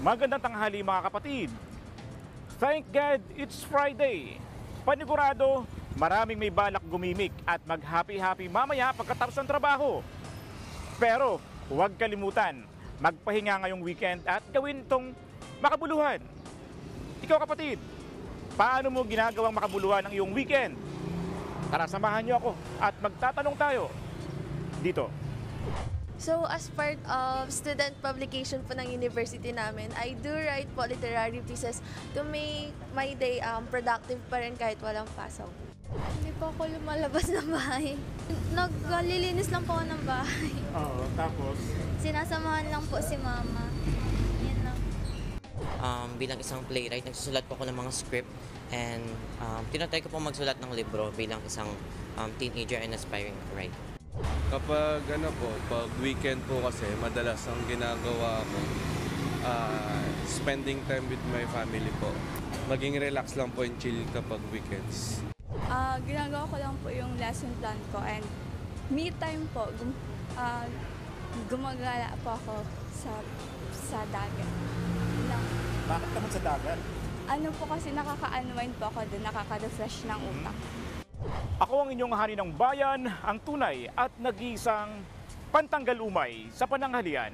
Magandang tanghali mga kapatid. Thank God it's Friday. Panigurado, maraming may balak gumimik at mag-happy-happy mamaya pagkatapos ng trabaho. Pero huwag kalimutan, magpahinga ngayong weekend at gawin itong makabuluhan. Ikaw kapatid, paano mo ginagawang makabuluhan ang iyong weekend? Tara, samahan niyo ako at magtatanong tayo dito. So, as part of student publication po ng university namin, I do write po literary pieces to make my day productive pa rin kahit walang pasok. Hindi po ako lumalabas ng bahay. Naglilinis lang po ako ng bahay. Oo, tapos? Sinasamahan lang po si mama. Yan lang. Bilang isang playwright, nagsusulat po ako ng mga script and tinatry ko po magsulat ng libro bilang isang teenager and aspiring writer. Kapag pag weekend po kasi, madalas ang ginagawa ko, spending time with my family po. Maging relax lang po and chill kapag weekends. Ginagawa ko lang po yung lesson plan ko and me time po, gumagala po ako sa dagat. Lang. Bakit naman sa dagat? Ano po kasi nakaka-unwind po ako doon, nakaka-refresh ng utak. Ako ang inyong hari ng bayan, ang tunay at nag-iisang pantanggal umay sa pananghalian.